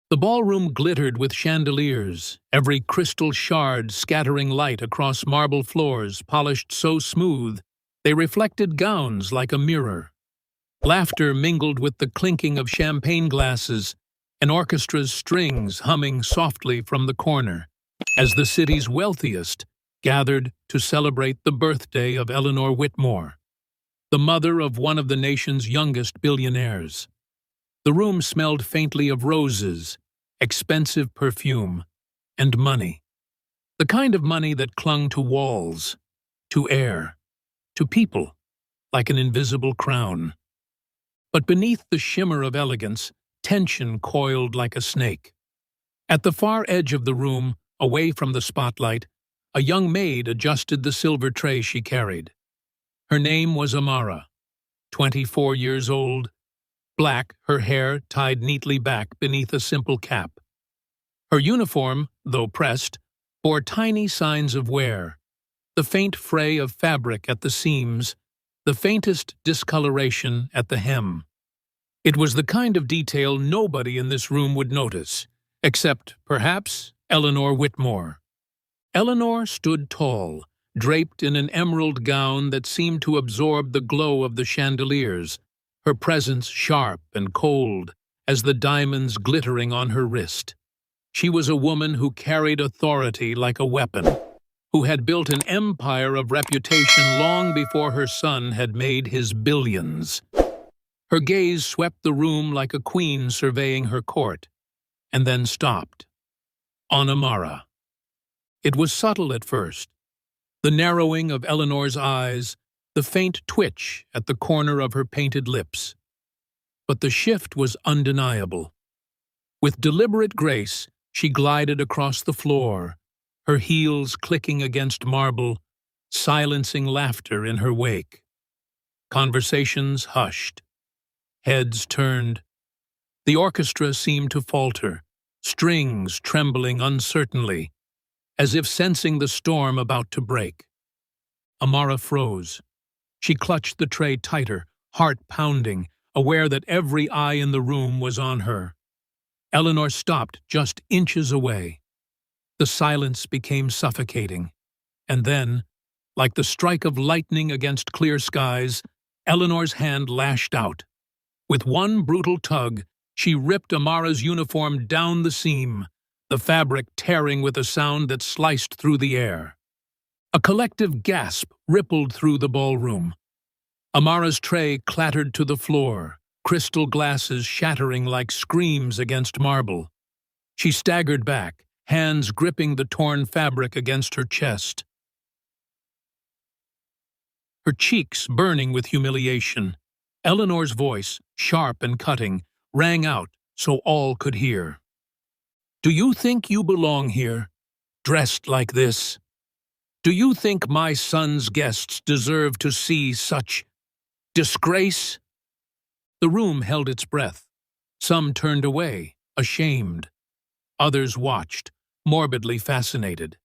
The ballroom glittered with chandeliers, every crystal shard scattering light across marble floors polished so smooth they reflected gowns like a mirror. Laughter mingled with the clinking of champagne glasses, an orchestra's strings humming softly from the corner, as the city's wealthiest gathered to celebrate the birthday of Eleanor Whitmore, the mother of one of the nation's youngest billionaires. The room smelled faintly of roses, expensive perfume, and money. The kind of money that clung to walls, to air, to people, like an invisible crown. But beneath the shimmer of elegance, tension coiled like a snake. At the far edge of the room, away from the spotlight, a young maid adjusted the silver tray she carried. Her name was Amara, 24 years old, black, her hair tied neatly back beneath a simple cap. Her uniform, though pressed, bore tiny signs of wear, the faint fray of fabric at the seams, the faintest discoloration at the hem. It was the kind of detail nobody in this room would notice, except, perhaps, Eleanor Whitmore. Eleanor stood tall, draped in an emerald gown that seemed to absorb the glow of the chandeliers, her presence sharp and cold as the diamonds glittering on her wrist. She was a woman who carried authority like a weapon, who had built an empire of reputation long before her son had made his billions. Her gaze swept the room like a queen surveying her court, and then stopped. On Amara. It was subtle at first, the narrowing of Eleanor's eyes, the faint twitch at the corner of her painted lips. But the shift was undeniable. With deliberate grace, she glided across the floor, her heels clicking against marble, silencing laughter in her wake. Conversations hushed. Heads turned. The orchestra seemed to falter, strings trembling uncertainly, as if sensing the storm about to break. Amara froze. She clutched the tray tighter, heart pounding, aware that every eye in the room was on her. Eleanor stopped just inches away. The silence became suffocating, and then, like the strike of lightning against clear skies, Eleanor's hand lashed out. With one brutal tug, she ripped Amara's uniform down the seam, the fabric tearing with a sound that sliced through the air. A collective gasp rippled through the ballroom. Amara's tray clattered to the floor, crystal glasses shattering like screams against marble. She staggered back, hands gripping the torn fabric against her chest. Her cheeks burning with humiliation. Eleanor's voice, sharp and cutting, rang out so all could hear. "Do you think you belong here, dressed like this? Do you think my son's guests deserve to see such disgrace?" The room held its breath. Some turned away, ashamed. Others watched, morbidly fascinated.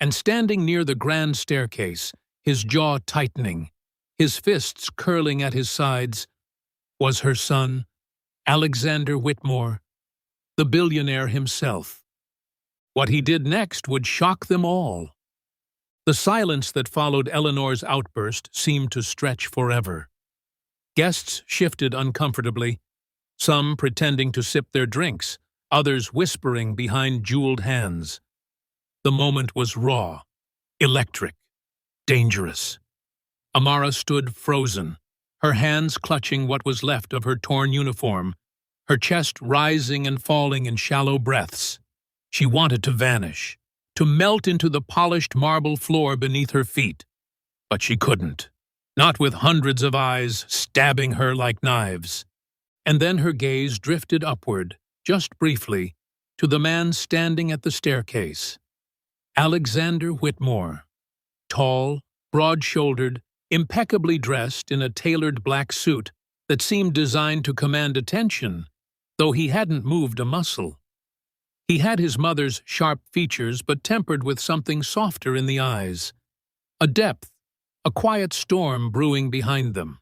And standing near the grand staircase, his jaw tightening, his fists curling at his sides, was her son, Alexander Whitmore, the billionaire himself. What he did next would shock them all. The silence that followed Eleanor's outburst seemed to stretch forever. Guests shifted uncomfortably, some pretending to sip their drinks, others whispering behind jeweled hands. The moment was raw, electric, dangerous. Amara stood frozen, her hands clutching what was left of her torn uniform, her chest rising and falling in shallow breaths. She wanted to vanish, to melt into the polished marble floor beneath her feet. But she couldn't, not with hundreds of eyes stabbing her like knives. And then her gaze drifted upward, just briefly, to the man standing at the staircase. Alexander Whitmore, tall, broad-shouldered, impeccably dressed in a tailored black suit that seemed designed to command attention, though he hadn't moved a muscle. He had his mother's sharp features but tempered with something softer in the eyes, a depth, a quiet storm brewing behind them.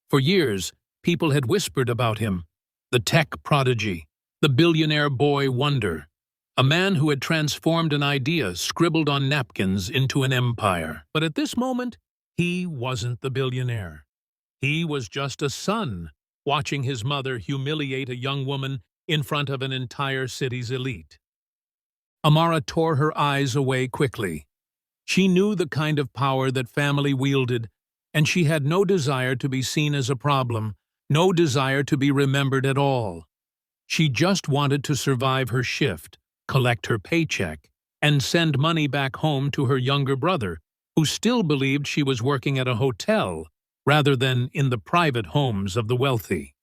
For years, people had whispered about him, the tech prodigy, The billionaire boy wonder, a man who had transformed an idea scribbled on napkins into an empire. But at this moment, he wasn't the billionaire. He was just a son, watching his mother humiliate a young woman in front of an entire city's elite. Amara tore her eyes away quickly. She knew the kind of power that family wielded, and she had no desire to be seen as a problem, no desire to be remembered at all. She just wanted to survive her shift, collect her paycheck, and send money back home to her younger brother, who still believed she was working at a hotel rather than in the private homes of the wealthy.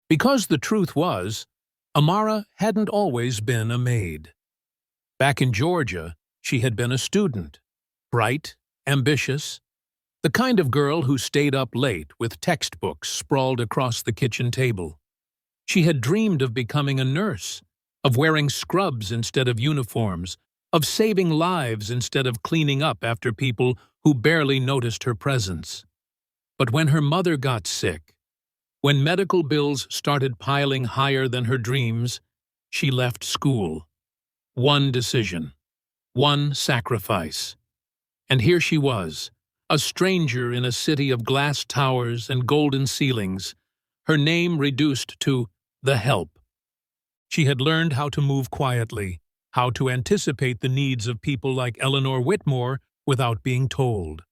Because the truth was, Amara hadn't always been a maid. Back in Georgia, she had been a student, bright, ambitious, the kind of girl who stayed up late with textbooks sprawled across the kitchen table. She had dreamed of becoming a nurse, of wearing scrubs instead of uniforms, of saving lives instead of cleaning up after people who barely noticed her presence. But when her mother got sick, when medical bills started piling higher than her dreams, she left school. One decision, one sacrifice. And here she was, a stranger in a city of glass towers and golden ceilings, her name reduced to the help. She had learned how to move quietly, how to anticipate the needs of people like Eleanor Whitmore without being told.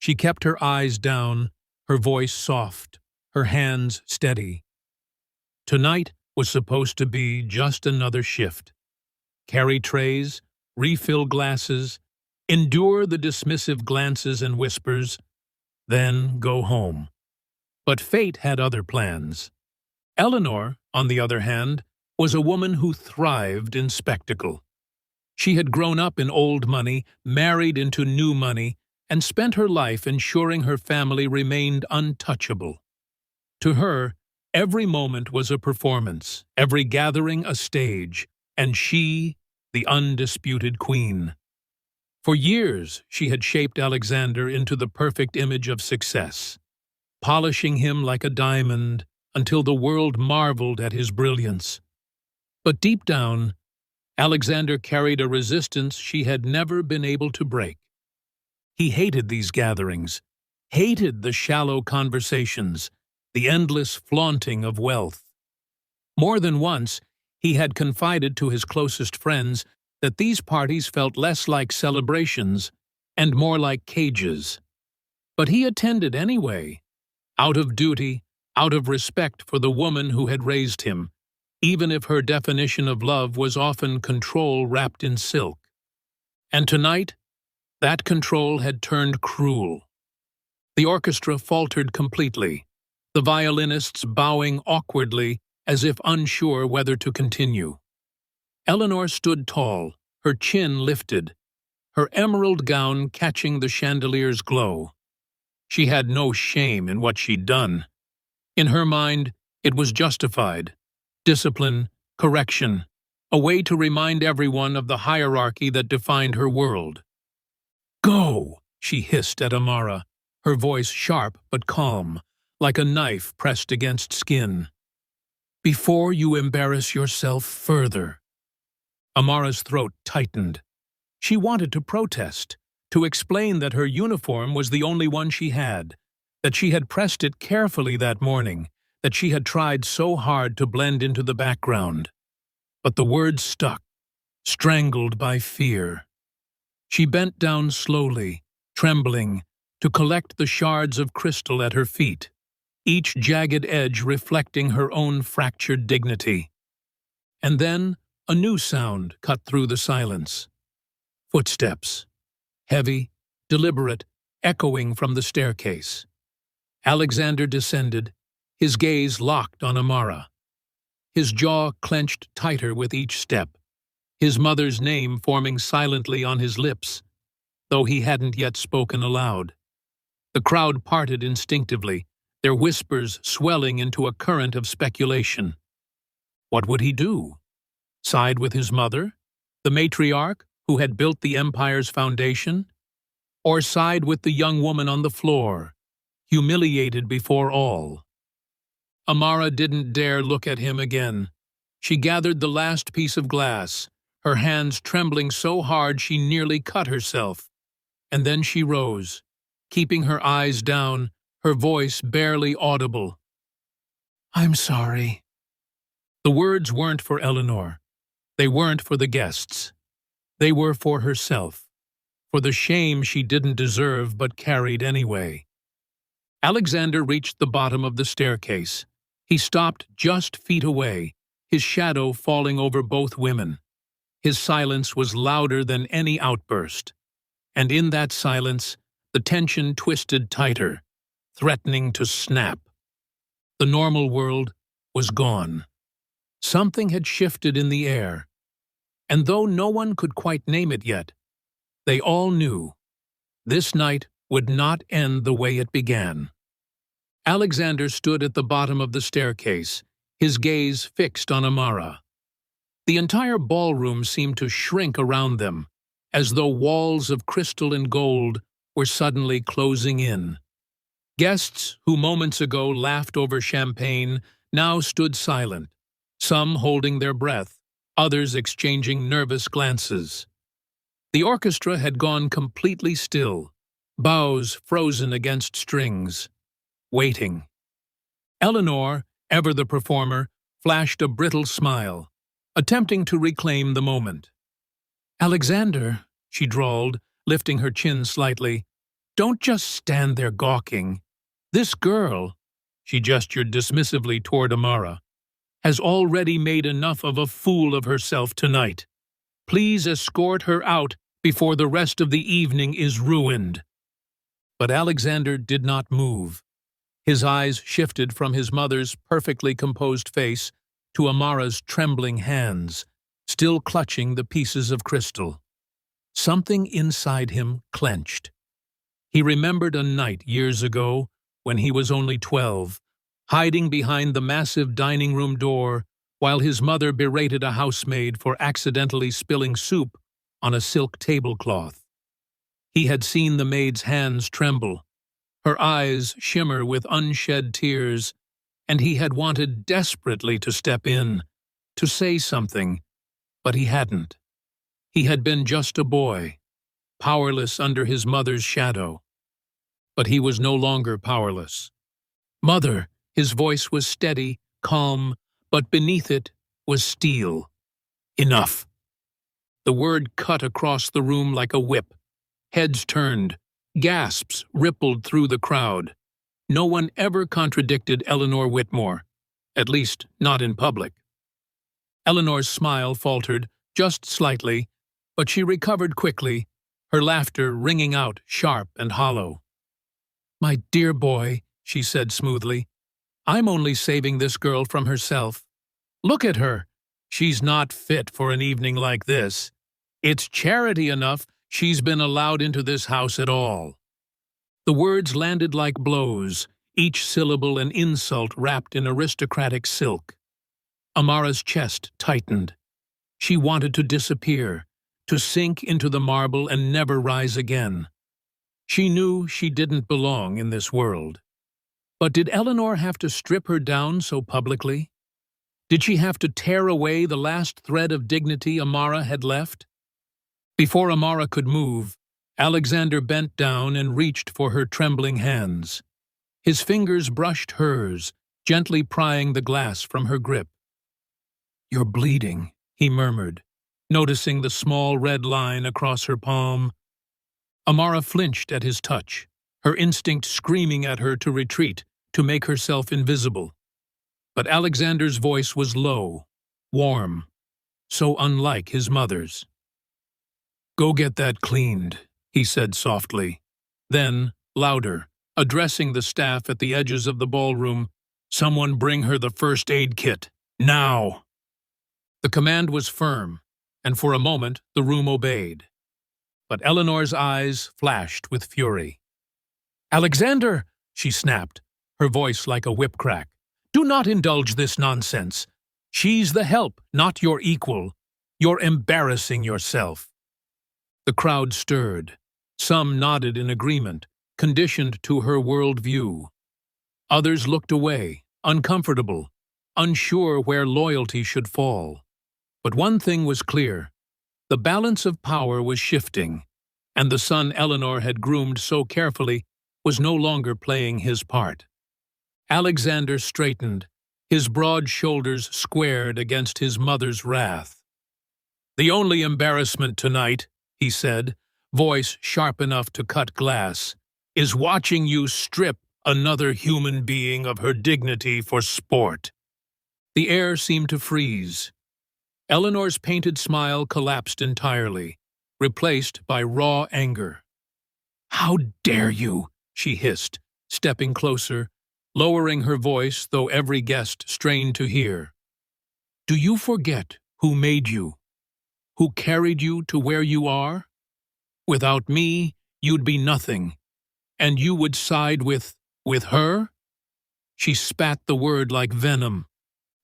She kept her eyes down, her voice soft, her hands steady. Tonight was supposed to be just another shift. Carry trays, refill glasses, endure the dismissive glances and whispers, then go home. But fate had other plans. Eleanor, on the other hand, was a woman who thrived in spectacle. She had grown up in old money, married into new money, and spent her life ensuring her family remained untouchable. To her, every moment was a performance, every gathering a stage, and she, the undisputed queen. For years, she had shaped Alexander into the perfect image of success, polishing him like a diamond until the world marveled at his brilliance. But deep down, Alexander carried a resistance she had never been able to break. He hated these gatherings, hated the shallow conversations, the endless flaunting of wealth. More than once, he had confided to his closest friends that these parties felt less like celebrations and more like cages. But he attended anyway, out of duty, out of respect for the woman who had raised him, even if her definition of love was often control wrapped in silk. And tonight, that control had turned cruel. The orchestra faltered completely, the violinists bowing awkwardly as if unsure whether to continue. Eleanor stood tall, her chin lifted, her emerald gown catching the chandelier's glow. She had no shame in what she'd done. In her mind, it was justified. Discipline, correction, a way to remind everyone of the hierarchy that defined her world. "Go!" she hissed at Amara, her voice sharp but calm, like a knife pressed against skin. "Before you embarrass yourself further." Amara's throat tightened. She wanted to protest, to explain that her uniform was the only one she had, that she had pressed it carefully that morning, that she had tried so hard to blend into the background. But the words stuck, strangled by fear. She bent down slowly, trembling, to collect the shards of crystal at her feet, each jagged edge reflecting her own fractured dignity. And then a new sound cut through the silence. Footsteps, heavy, deliberate, echoing from the staircase. Alexander descended, his gaze locked on Amara. His jaw clenched tighter with each step, his mother's name forming silently on his lips, though he hadn't yet spoken aloud. The crowd parted instinctively, their whispers swelling into a current of speculation. What would he do? Side with his mother, the matriarch who had built the empire's foundation? Or side with the young woman on the floor, humiliated before all? Amara didn't dare look at him again. She gathered the last piece of glass, her hands trembling so hard she nearly cut herself. And then she rose, keeping her eyes down, her voice barely audible. "I'm sorry." The words weren't for Eleanor. They weren't for the guests. They were for herself, for the shame she didn't deserve but carried anyway. Alexander reached the bottom of the staircase. He stopped just feet away, his shadow falling over both women. His silence was louder than any outburst. And in that silence, the tension twisted tighter, threatening to snap. The normal world was gone. Something had shifted in the air. And though no one could quite name it yet, they all knew this night would not end the way it began. Alexander stood at the bottom of the staircase, his gaze fixed on Amara. The entire ballroom seemed to shrink around them, as though walls of crystal and gold were suddenly closing in. Guests who moments ago laughed over champagne now stood silent, some holding their breath, others exchanging nervous glances. The orchestra had gone completely still, bows frozen against strings, waiting. Eleanor, ever the performer, flashed a brittle smile, attempting to reclaim the moment. "Alexander," she drawled, lifting her chin slightly, "don't just stand there gawking. This girl," she gestured dismissively toward Amara, "has already made enough of a fool of herself tonight. Please escort her out before the rest of the evening is ruined." But Alexander did not move. His eyes shifted from his mother's perfectly composed face to Amara's trembling hands, still clutching the pieces of crystal. Something inside him clenched. He remembered a night years ago, when he was only 12, hiding behind the massive dining room door while his mother berated a housemaid for accidentally spilling soup on a silk tablecloth. He had seen the maid's hands tremble, her eyes shimmer with unshed tears, and he had wanted desperately to step in, to say something, but he hadn't. He had been just a boy, powerless under his mother's shadow. But he was no longer powerless. "Mother," his voice was steady, calm, but beneath it was steel. "Enough." The word cut across the room like a whip. Heads turned, gasps rippled through the crowd. No one ever contradicted Eleanor Whitmore, at least not in public. Eleanor's smile faltered, just slightly, but she recovered quickly, her laughter ringing out sharp and hollow. "My dear boy," she said smoothly, "I'm only saving this girl from herself. Look at her. She's not fit for an evening like this. It's charity enough she's been allowed into this house at all." The words landed like blows, each syllable an insult wrapped in aristocratic silk. Amara's chest tightened. She wanted to disappear, to sink into the marble and never rise again. She knew she didn't belong in this world. But did Eleanor have to strip her down so publicly? Did she have to tear away the last thread of dignity Amara had left? Before Amara could move, Alexander bent down and reached for her trembling hands. His fingers brushed hers, gently prying the glass from her grip. "You're bleeding," he murmured, noticing the small red line across her palm. Amara flinched at his touch, her instinct screaming at her to retreat, to make herself invisible. But Alexander's voice was low, warm, so unlike his mother's. "Go get that cleaned," he said softly. Then, louder, addressing the staff at the edges of the ballroom, "Someone bring her the first aid kit, now!" The command was firm, and for a moment the room obeyed. But Eleanor's eyes flashed with fury. "Alexander!" she snapped, her voice like a whip crack. "Do not indulge this nonsense. She's the help, not your equal. You're embarrassing yourself." The crowd stirred. Some nodded in agreement, conditioned to her world view. Others looked away, uncomfortable, unsure where loyalty should fall. But one thing was clear. The balance of power was shifting, and the son Eleanor had groomed so carefully was no longer playing his part. Alexander straightened, his broad shoulders squared against his mother's wrath. "The only embarrassment tonight," he said, voice sharp enough to cut glass, "is watching you strip another human being of her dignity for sport." The air seemed to freeze. Eleanor's painted smile collapsed entirely, replaced by raw anger. "How dare you?" she hissed, stepping closer, lowering her voice though every guest strained to hear. "Do you forget who made you? Who carried you to where you are? Without me, you'd be nothing, and you would side with her?" She spat the word like venom.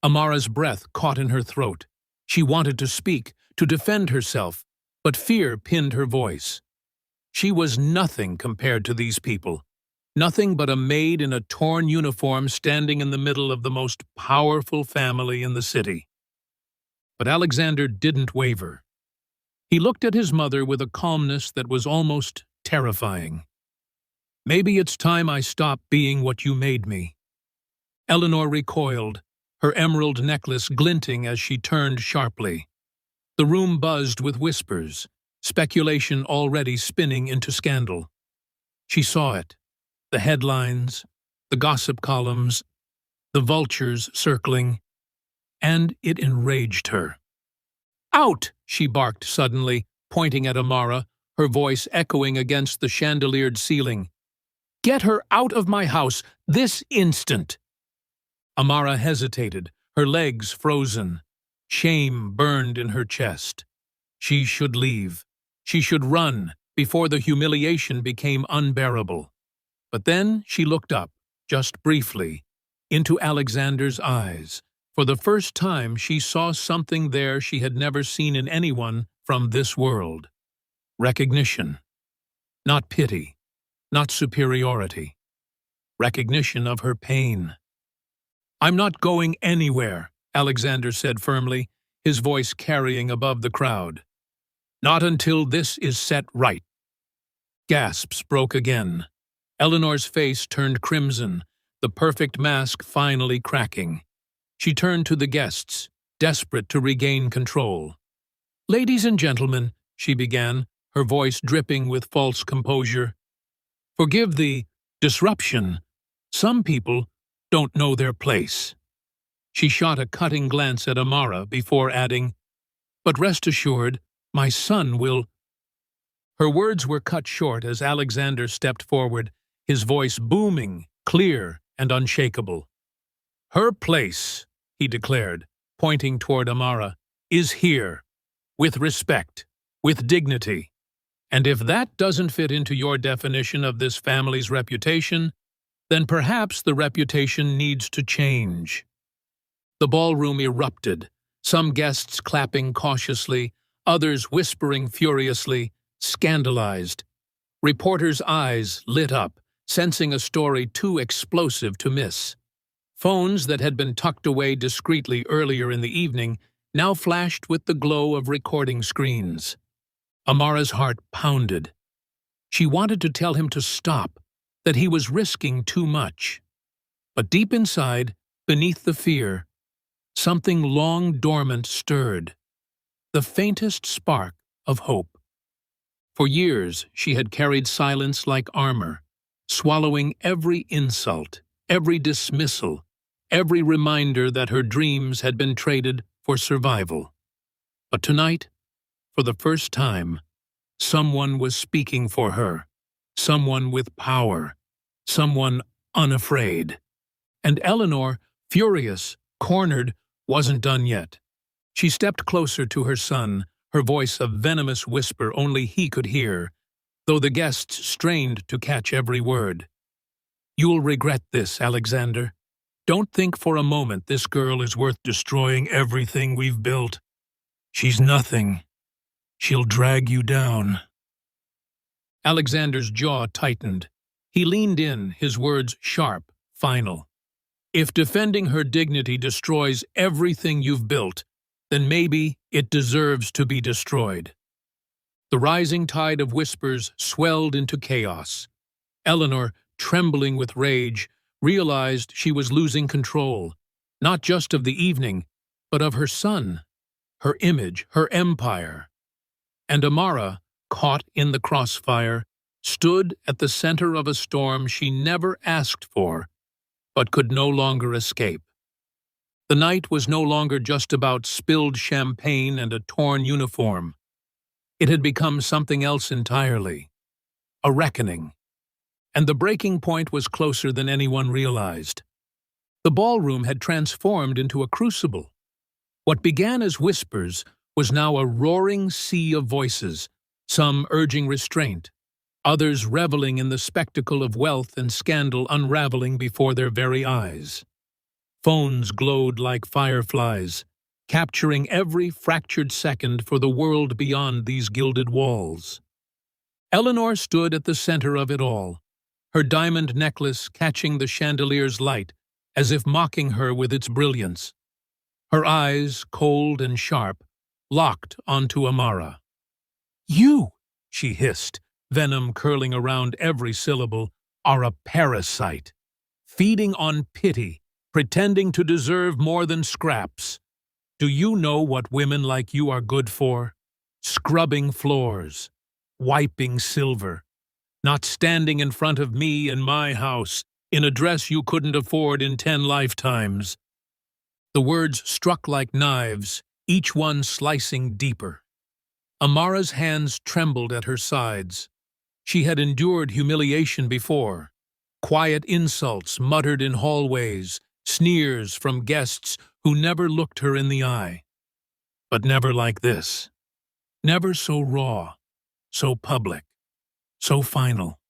Amara's breath caught in her throat. She wanted to speak, to defend herself, but fear pinned her voice. She was nothing compared to these people, nothing but a maid in a torn uniform standing in the middle of the most powerful family in the city. But Alexander didn't waver. He looked at his mother with a calmness that was almost terrifying. "Maybe it's time I stop being what you made me." Eleanor recoiled, her emerald necklace glinting as she turned sharply. The room buzzed with whispers, speculation already spinning into scandal. She saw it, the headlines, the gossip columns, the vultures circling, and it enraged her. "Out!" she barked suddenly, pointing at Amara, her voice echoing against the chandeliered ceiling. "Get her out of my house, this instant!" Amara hesitated, her legs frozen. Shame burned in her chest. She should leave. She should run before the humiliation became unbearable. But then she looked up, just briefly, into Alexander's eyes. For the first time she saw something there she had never seen in anyone from this world. Recognition. Not pity. Not superiority. Recognition of her pain. "I'm not going anywhere," Alexander said firmly, his voice carrying above the crowd. "Not until this is set right." Gasps broke again. Eleanor's face turned crimson, the perfect mask finally cracking. She turned to the guests, desperate to regain control. "Ladies and gentlemen," she began, her voice dripping with false composure, "forgive the disruption. Some people don't know their place." She shot a cutting glance at Amara before adding, "But rest assured, my son will—" Her words were cut short as Alexander stepped forward, his voice booming, clear and unshakable. "Her place," he declared, pointing toward Amara, "is here, with respect, with dignity. And if that doesn't fit into your definition of this family's reputation, then perhaps the reputation needs to change." The ballroom erupted, some guests clapping cautiously, others whispering furiously, scandalized. Reporters' eyes lit up, sensing a story too explosive to miss. Phones that had been tucked away discreetly earlier in the evening now flashed with the glow of recording screens. Amara's heart pounded. She wanted to tell him to stop, that he was risking too much. But deep inside, beneath the fear, something long dormant stirred, the faintest spark of hope. For years she had carried silence like armor, swallowing every insult, every dismissal, every reminder that her dreams had been traded for survival. But tonight, for the first time, someone was speaking for her, someone with power, someone unafraid. And Eleanor, furious, cornered, wasn't done yet. She stepped closer to her son, her voice a venomous whisper only he could hear, though the guests strained to catch every word. "You'll regret this, Alexander. Don't think for a moment this girl is worth destroying everything we've built. She's nothing. She'll drag you down." Alexander's jaw tightened. He leaned in, his words sharp, final. If defending her dignity destroys everything you've built, then maybe it deserves to be destroyed. The rising tide of whispers swelled into chaos. Eleanor, trembling with rage, realized she was losing control, not just of the evening, but of her son, her image, her empire. And Amara, caught in the crossfire, stood at the center of a storm she never asked for, but could no longer escape. The night was no longer just about spilled champagne and a torn uniform. It had become something else entirely, a reckoning. And the breaking point was closer than anyone realized. The ballroom had transformed into a crucible. What began as whispers was now a roaring sea of voices, some urging restraint, others reveling in the spectacle of wealth and scandal unraveling before their very eyes. Phones glowed like fireflies, capturing every fractured second for the world beyond these gilded walls. Eleanor stood at the center of it all, her diamond necklace catching the chandelier's light as if mocking her with its brilliance. Her eyes, cold and sharp, locked onto Amara. "You," she hissed, venom curling around every syllable, "are a parasite, feeding on pity, pretending to deserve more than scraps. Do you know what women like you are good for? Scrubbing floors, wiping silver, not standing in front of me in my house in a dress you couldn't afford in 10 lifetimes." The words struck like knives, each one slicing deeper. Amara's hands trembled at her sides. She had endured humiliation before, quiet insults muttered in hallways, sneers from guests who never looked her in the eye. But never like this. Never so raw, so public, so final.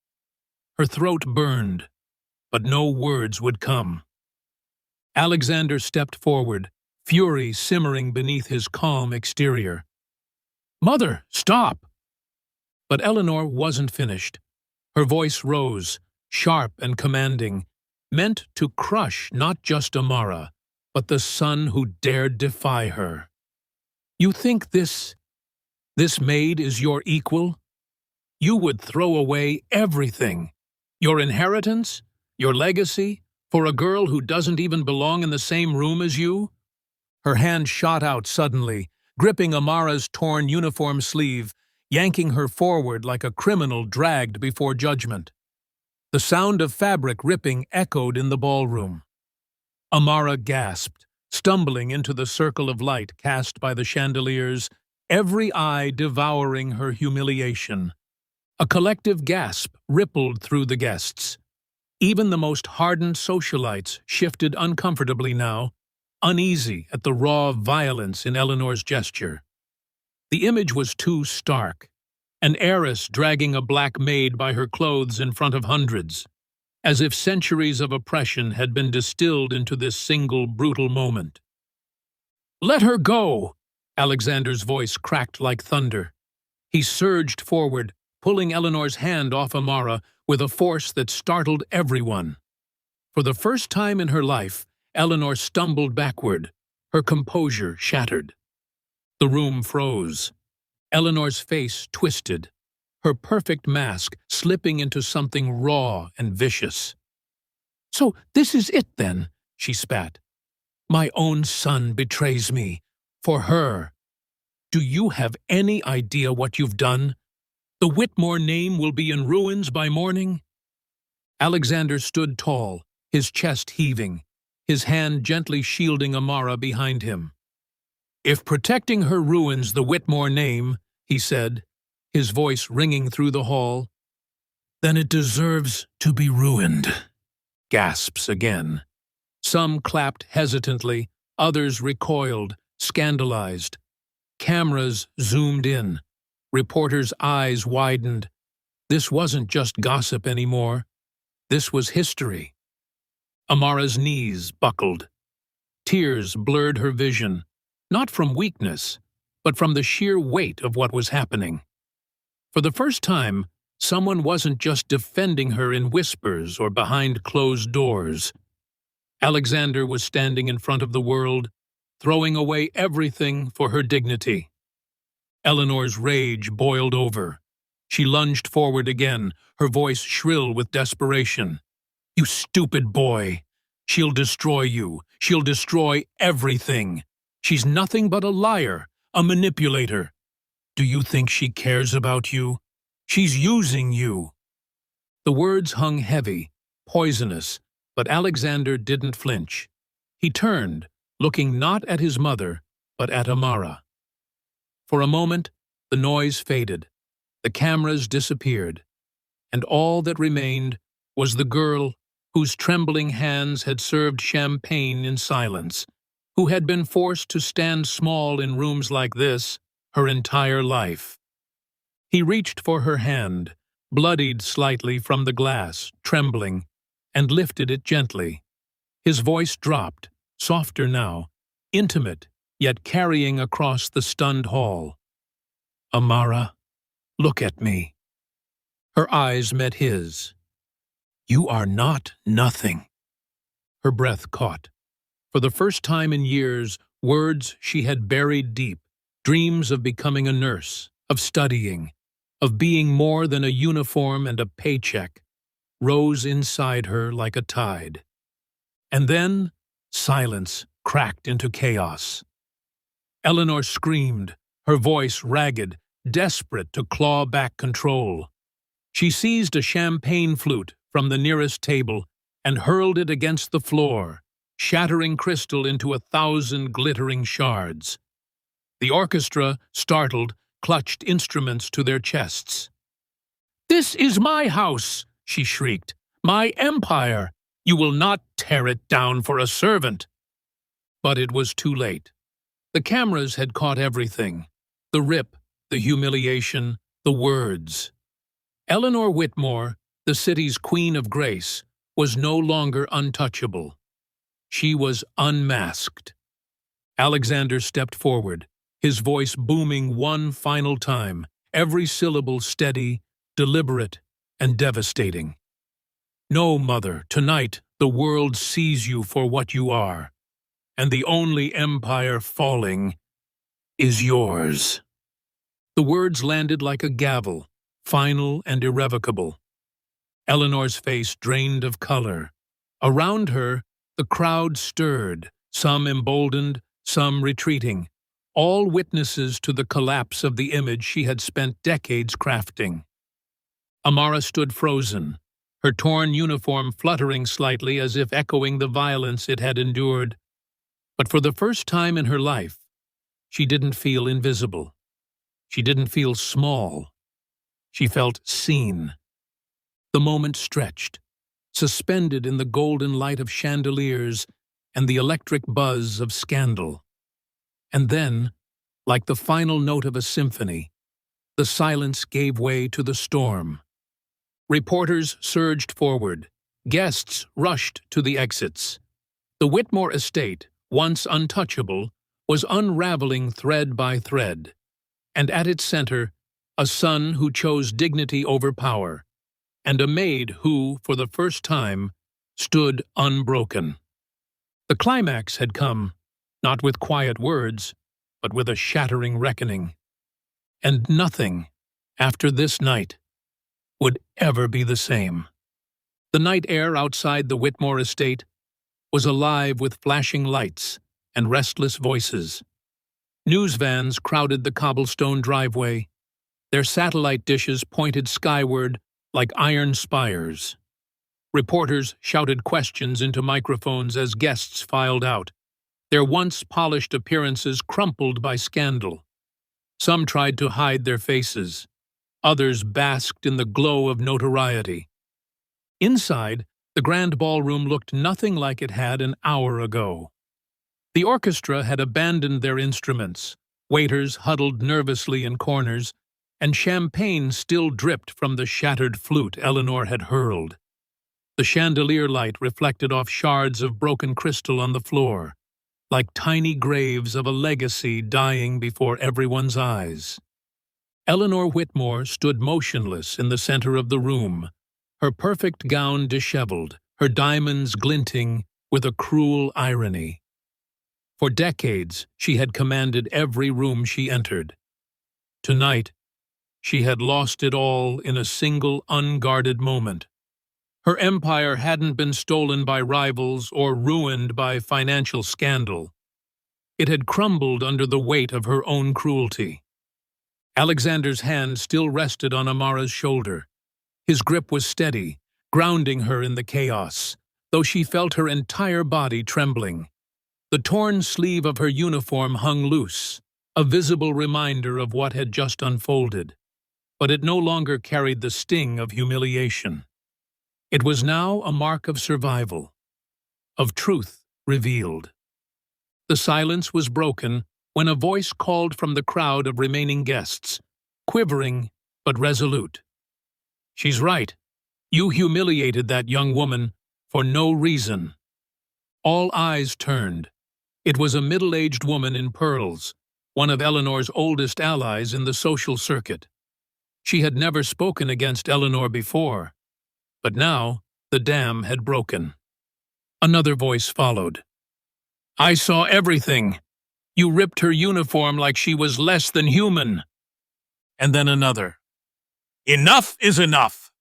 Her throat burned, but no words would come. Alexander stepped forward, fury simmering beneath his calm exterior. "Mother, stop!" But Eleanor wasn't finished. Her voice rose, sharp and commanding, meant to crush not just Amara, but the son who dared defy her. "You think this maid is your equal? You would throw away everything, your inheritance, your legacy, for a girl who doesn't even belong in the same room as you?" Her hand shot out suddenly, gripping Amara's torn uniform sleeve, yanking her forward like a criminal dragged before judgment. The sound of fabric ripping echoed in the ballroom. Amara gasped, stumbling into the circle of light cast by the chandeliers, every eye devouring her humiliation. A collective gasp rippled through the guests. Even the most hardened socialites shifted uncomfortably now, uneasy at the raw violence in Eleanor's gesture. The image was too stark. An heiress dragging a black maid by her clothes in front of hundreds, as if centuries of oppression had been distilled into this single brutal moment. "Let her go!" Alexander's voice cracked like thunder. He surged forward, pulling Eleanor's hand off Amara with a force that startled everyone. For the first time in her life, Eleanor stumbled backward, her composure shattered. The room froze. Eleanor's face twisted, her perfect mask slipping into something raw and vicious. "So this is it then," she spat. "My own son betrays me. For her. Do you have any idea what you've done? The Whitmore name will be in ruins by morning." Alexander stood tall, his chest heaving, his hand gently shielding Amara behind him. "If protecting her ruins the Whitmore name," he said, his voice ringing through the hall, "then it deserves to be ruined." Gasps again. Some clapped hesitantly, others recoiled, scandalized. Cameras zoomed in. Reporters' eyes widened. This wasn't just gossip anymore. This was history. Amara's knees buckled. Tears blurred her vision, not from weakness, but from the sheer weight of what was happening. For the first time, someone wasn't just defending her in whispers or behind closed doors. Alexander was standing in front of the world, throwing away everything for her dignity. Eleanor's rage boiled over. She lunged forward again, her voice shrill with desperation. "You stupid boy! She'll destroy you. She'll destroy everything. She's nothing but a liar, a manipulator. Do you think she cares about you? She's using you." The words hung heavy, poisonous, but Alexander didn't flinch. He turned, looking not at his mother, but at Amara. For a moment, the noise faded, the cameras disappeared, and all that remained was the girl whose trembling hands had served champagne in silence, who had been forced to stand small in rooms like this her entire life. He reached for her hand, bloodied slightly from the glass, trembling, and lifted it gently. His voice dropped, softer now, intimate, yet carrying across the stunned hall. "Amara, look at me." Her eyes met his. "You are not nothing." Her breath caught. For the first time in years, words she had buried deep, dreams of becoming a nurse, of studying, of being more than a uniform and a paycheck, rose inside her like a tide. And then, silence cracked into chaos. Eleanor screamed, her voice ragged, desperate to claw back control. She seized a champagne flute from the nearest table and hurled it against the floor, shattering crystal into 1,000 glittering shards. The orchestra, startled, clutched instruments to their chests. "This is my house," she shrieked. "My empire. You will not tear it down for a servant." But it was too late. The cameras had caught everything. The rip, the humiliation, the words. Eleanor Whitmore, the city's queen of grace, was no longer untouchable. She was unmasked. Alexander stepped forward, his voice booming one final time, every syllable steady, deliberate, and devastating. "No, mother, tonight the world sees you for what you are, and the only empire falling is yours." The words landed like a gavel, final and irrevocable. Eleanor's face drained of color. Around her, the crowd stirred, some emboldened, some retreating, all witnesses to the collapse of the image she had spent decades crafting. Amara stood frozen, her torn uniform fluttering slightly as if echoing the violence it had endured. But for the first time in her life, she didn't feel invisible. She didn't feel small. She felt seen. The moment stretched, suspended in the golden light of chandeliers and the electric buzz of scandal. And then, like the final note of a symphony, the silence gave way to the storm. Reporters surged forward. Guests rushed to the exits. The Whitmore estate, once untouchable, was unraveling thread by thread. And at its center, a son who chose dignity over power, and a maid who, for the first time, stood unbroken. The climax had come, not with quiet words, but with a shattering reckoning. And nothing, after this night, would ever be the same. The night air outside the Whitmore estate was alive with flashing lights and restless voices. News vans crowded the cobblestone driveway. Their satellite dishes pointed skyward like iron spires. Reporters shouted questions into microphones as guests filed out, their once polished appearances crumpled by scandal. Some tried to hide their faces. Others basked in the glow of notoriety. Inside, the grand ballroom looked nothing like it had an hour ago. The orchestra had abandoned their instruments, waiters huddled nervously in corners, and champagne still dripped from the shattered flute Eleanor had hurled. The chandelier light reflected off shards of broken crystal on the floor, like tiny graves of a legacy dying before everyone's eyes. Eleanor Whitmore stood motionless in the center of the room, her perfect gown disheveled, her diamonds glinting with a cruel irony. For decades, she had commanded every room she entered. Tonight, she had lost it all in a single unguarded moment. Her empire hadn't been stolen by rivals or ruined by financial scandal. It had crumbled under the weight of her own cruelty. Alexander's hand still rested on Amara's shoulder. His grip was steady, grounding her in the chaos, though she felt her entire body trembling. The torn sleeve of her uniform hung loose, a visible reminder of what had just unfolded. But it no longer carried the sting of humiliation. It was now a mark of survival, of truth revealed. The silence was broken when a voice called from the crowd of remaining guests, quivering but resolute. "She's right. You humiliated that young woman for no reason." All eyes turned. It was a middle-aged woman in pearls, one of Eleanor's oldest allies in the social circuit. She had never spoken against Eleanor before, but now the dam had broken. Another voice followed. "I saw everything. You ripped her uniform like she was less than human." And then another. "Enough is enough!"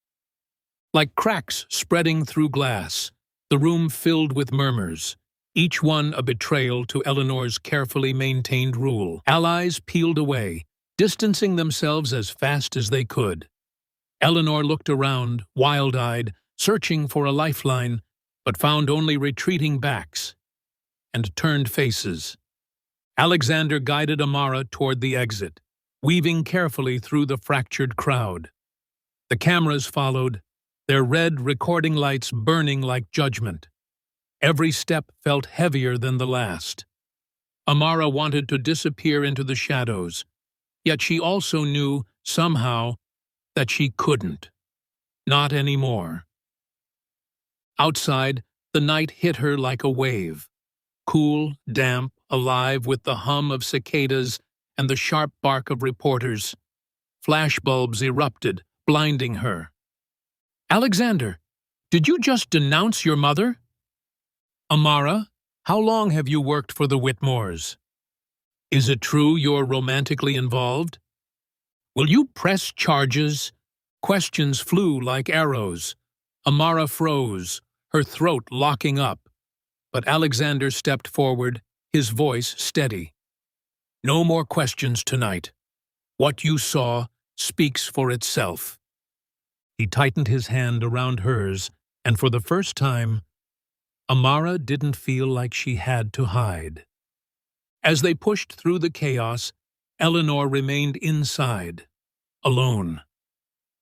Like cracks spreading through glass, the room filled with murmurs, each one a betrayal to Eleanor's carefully maintained rule. Allies peeled away, distancing themselves as fast as they could. Eleanor looked around, wild-eyed, searching for a lifeline, but found only retreating backs and turned faces. Alexander guided Amara toward the exit, weaving carefully through the fractured crowd. The cameras followed, their red recording lights burning like judgment. Every step felt heavier than the last. Amara wanted to disappear into the shadows, yet she also knew, somehow, that she couldn't. Not anymore. Outside, the night hit her like a wave. Cool, damp, alive with the hum of cicadas and the sharp bark of reporters. Flashbulbs erupted, blinding her. "Alexander, did you just denounce your mother?" "Amara, how long have you worked for the Whitmores? Is it true you're romantically involved? Will you press charges?" Questions flew like arrows. Amara froze, her throat locking up. But Alexander stepped forward, his voice steady. "No more questions tonight. What you saw speaks for itself." He tightened his hand around hers, and for the first time, Amara didn't feel like she had to hide. As they pushed through the chaos, Eleanor remained inside, alone.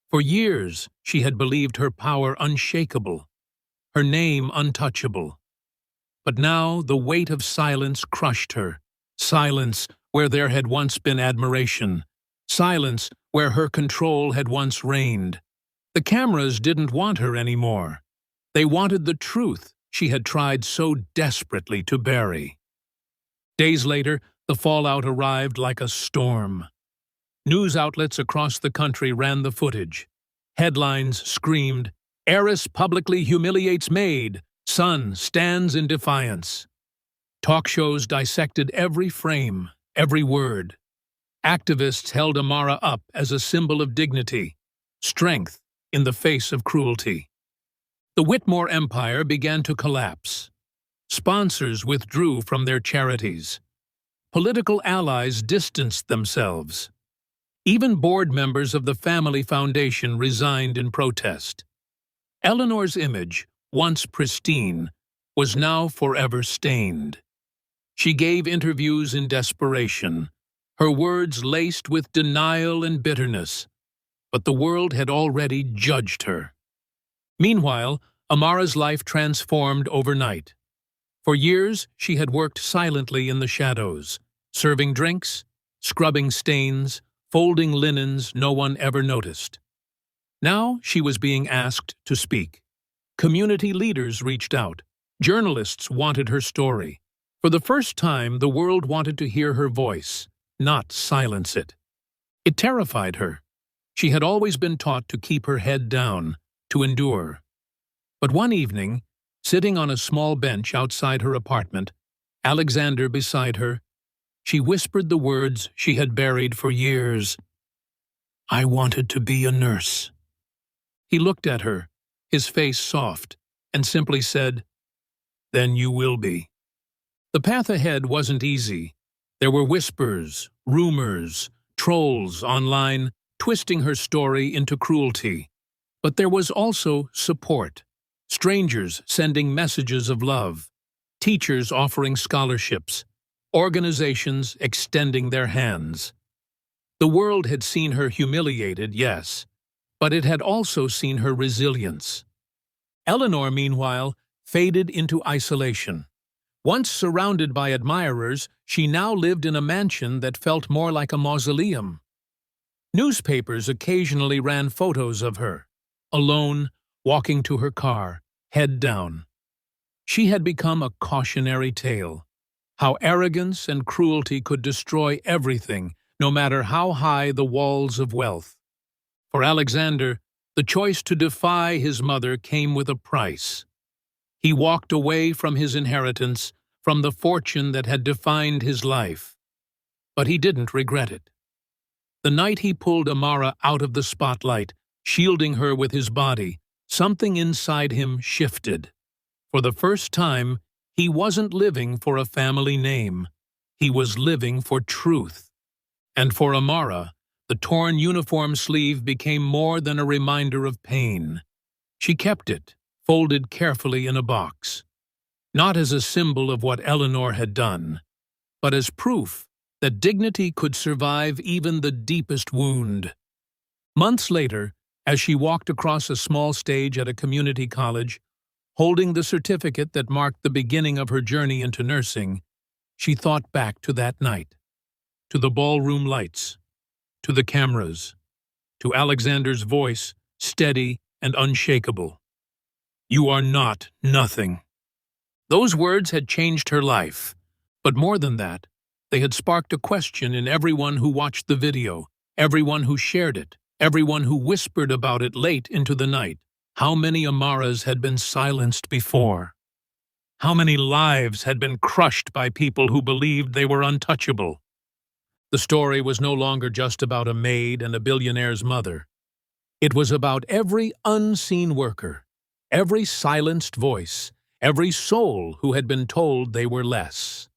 For years, she had believed her power unshakable, her name untouchable. But now the weight of silence crushed her, silence where there had once been admiration, silence where her control had once reigned. The cameras didn't want her anymore. They wanted the truth she had tried so desperately to bury. Days later, the fallout arrived like a storm. News outlets across the country ran the footage. Headlines screamed, "Heiress publicly humiliates Maid. Son stands in defiance." Talk shows dissected every frame, every word. Activists held Amara up as a symbol of dignity, strength in the face of cruelty. The Whitmore empire began to collapse. Sponsors withdrew from their charities. Political allies distanced themselves. Even board members of the family foundation resigned in protest. Eleanor's image, once pristine, was now forever stained. She gave interviews in desperation, her words laced with denial and bitterness, but the world had already judged her. Meanwhile, Amara's life transformed overnight. For years, she had worked silently in the shadows, serving drinks, scrubbing stains, folding linens no one ever noticed. Now she was being asked to speak. Community leaders reached out. Journalists wanted her story. For the first time, the world wanted to hear her voice, not silence it. It terrified her. She had always been taught to keep her head down, to endure. But one evening, Sitting on a small bench outside her apartment, Alexander beside her, she whispered the words she had buried for years. "I wanted to be a nurse." He looked at her, his face soft, and simply said, "Then you will be." The path ahead wasn't easy. There were whispers, rumors, trolls online, twisting her story into cruelty. But there was also support. Strangers sending messages of love, teachers offering scholarships, organizations extending their hands. The world had seen her humiliated, yes, but it had also seen her resilience. Eleanor, meanwhile, faded into isolation. Once surrounded by admirers, she now lived in a mansion that felt more like a mausoleum. Newspapers occasionally ran photos of her, alone, walking to her car, head down. She had become a cautionary tale. How arrogance and cruelty could destroy everything, no matter how high the walls of wealth. For Alexander, the choice to defy his mother came with a price. He walked away from his inheritance, from the fortune that had defined his life. But he didn't regret it. The night he pulled Amara out of the spotlight, shielding her with his body, something inside him shifted. For the first time, he wasn't living for a family name. He was living for truth. And for Amara, the torn uniform sleeve became more than a reminder of pain. She kept it, folded carefully in a box. Not as a symbol of what Eleanor had done, but as proof that dignity could survive even the deepest wound. Months later, as she walked across a small stage at a community college, holding the certificate that marked the beginning of her journey into nursing, she thought back to that night, to the ballroom lights, to the cameras, to Alexander's voice, steady and unshakable. "You are not nothing." Those words had changed her life, but more than that, they had sparked a question in everyone who watched the video, everyone who shared it, everyone who whispered about it late into the night. How many Amaras had been silenced before? How many lives had been crushed by people who believed they were untouchable? The story was no longer just about a maid and a billionaire's mother. It was about every unseen worker, every silenced voice, every soul who had been told they were less.